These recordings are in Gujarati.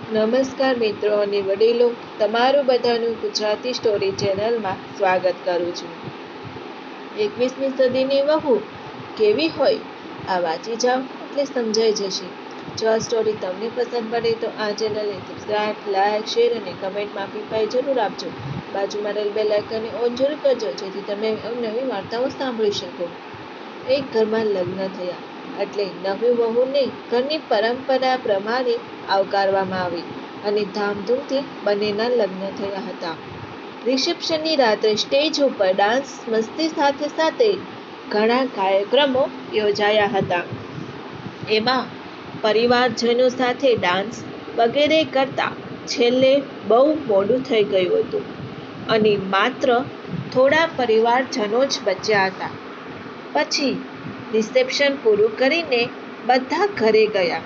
નમસ્કાર મિત્રો અને વડીલો, તમારું બધાનું ગુજરાતી સ્ટોરી ચેનલમાં સ્વાગત કરું છું. 21મી સદીની વહુ કેવી હોય આ વાંચી જાઓ એટલે સમજાઈ જશે. જો આ સ્ટોરી તમને પસંદ પડે તો આ ચેનલને સબસ્ક્રાઇબ, લાઇક, શેર અને કમેન્ટમાં ફીડબેક જરૂર આપજો. બાજુમાં રહેલ બેલ આઇકનને ઓન જરૂર કરજો જેથી તમે નવી વાર્તાઓ સાંભળી શકો. એક ઘરમાં લગ્ન થયા એટલે નવી વહુને ઘરની પરંપરા પ્રમાણે આવકારવામાં આવી અને ધામધૂમથી બંનેના લગ્ન થયા હતા. રિસેપ્શનની રાત્રે સ્ટેજ ઉપર ડાન્સ મસ્તી સાથે સાથે ઘણા કાર્યક્રમો યોજાયા હતા. એમાં પરિવારજનો સાથે ડાન્સ વગેરે કરતા છેલ્લે બહુ મોડું થઈ ગયું હતું અને માત્ર થોડા પરિવારજનો જ બચ્યા હતા. પછી રિસેપ્શન પૂરું કરીને બધા ઘરે ગયા.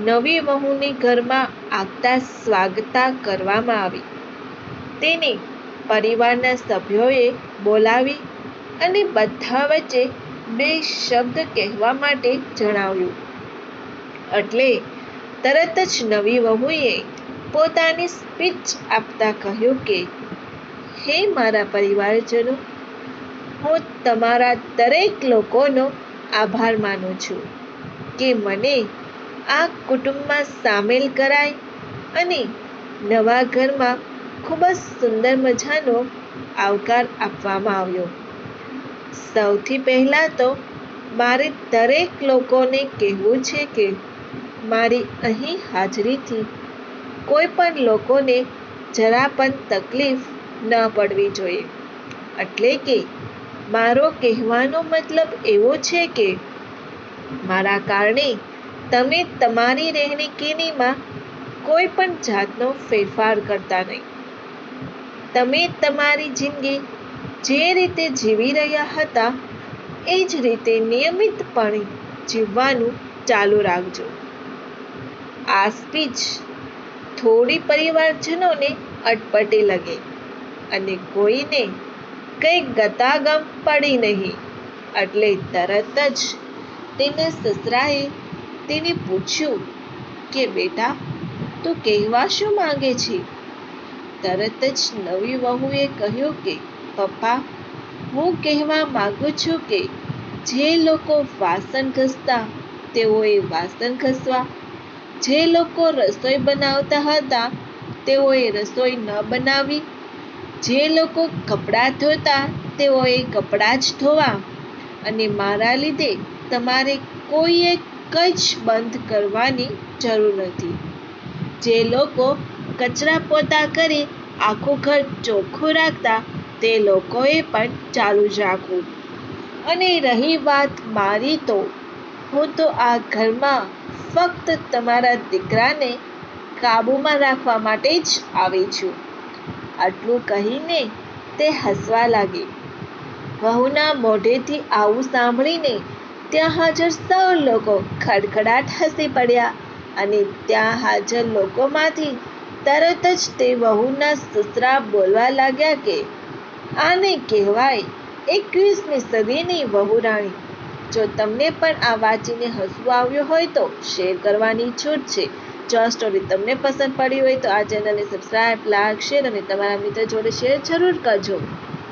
નવી વહુની ઘરમાં આગતા સ્વાગતા કરવામાં આવી. તેને પરિવારના સભ્યોએ બોલાવી અને બધા વચ્ચે બે શબ્દ કહેવા માટે જણાવ્યું. એટલે તરત જ નવી વહુએ પોતાની સ્પીચ આપતા કહ્યું કે, હે મારા પરિવારજનો, હું તમારા દરેક લોકોનો આભાર માનું છું કે મને આ કુટુંબમાં સામેલ કરાઈ અને નવા ઘરમાં ખૂબ જ સુંદર મજાનો આવકાર આપવામાં આવ્યો. સૌથી પહેલાં તો મારે દરેક લોકોને કહેવું છે કે મારી અહીં હાજરીથી કોઈ પણ લોકોને જરા પણ તકલીફ ન પડવી જોઈએ. એટલે કે મારો કહેવાનો મતલબ એવો છે કે મારા કારણે તમે તમારી રહેણીકરણીમાં કોઈ પણ જાતનો ફેરફાર કરતા નહીં. તમે તમારી જિંદગી જે રીતે જીવી રહ્યા હતા એ જ રીતે નિયમિતપણે જીવવાનું ચાલુ રાખજો. આ સ્પીચ થોડી પરિવારજનોને અટપટી લાગી અને કોઈને કંઈ ગતાગમ પડી નહીં. એટલે તરત જ તેના સસરાએ તેને પૂછ્યું કે બેટા, તું કહેવા શું માંગે છે? તરત જ નવી વહુએ કહ્યું કે પપ્પા, હું કહેવા માંગુ છું કે જે લોકો વાસણ ઘસતા તેઓએ વાસણ ઘસવા, જે લોકો રસોઈ બનાવતા હતા તેઓએ રસોઈ ન બનાવવી, જે લોકો કપડાં ધોતા તેઓએ કપડાં જ ધોવા અને મારા લીધે તમારે કોઈએ કંઈ જ બંધ કરવાની જરૂર નથી. જે લોકો કચરા પોતા કરી આખું ઘર ચોખ્ખું રાખતા તે લોકોએ પણ ચાલુ જ રાખવું. અને રહી વાત મારી, તો હું તો આ ઘરમાં ફક્ત તમારા દીકરાને કાબૂમાં રાખવા માટે જ આવી છું. આટલું કહીને તે હસવા લાગી. વહુના મોઢેથી આવું સાંભળીને ત્યાં હાજર સૌ લોકો ખડખડાટ હસી પડ્યા અને ત્યાં હાજર લોકોમાંથી તરત જ તે વહુના સસરા બોલવા લાગ્યા કે આને કહેવાય 21મી સદીની વહુરાણી. જો તમને પણ આ વાંચીને હસવું આવ્યું હોય તો શેર કરવાની છૂટ છે. જો આ સ્ટોરી તમને પસંદ પડી હોય તો આ ચેનલને સબસ્ક્રાઇબ, લાઇક, શેર અને તમારા મિત્ર જોડે શેર જરૂર કરજો.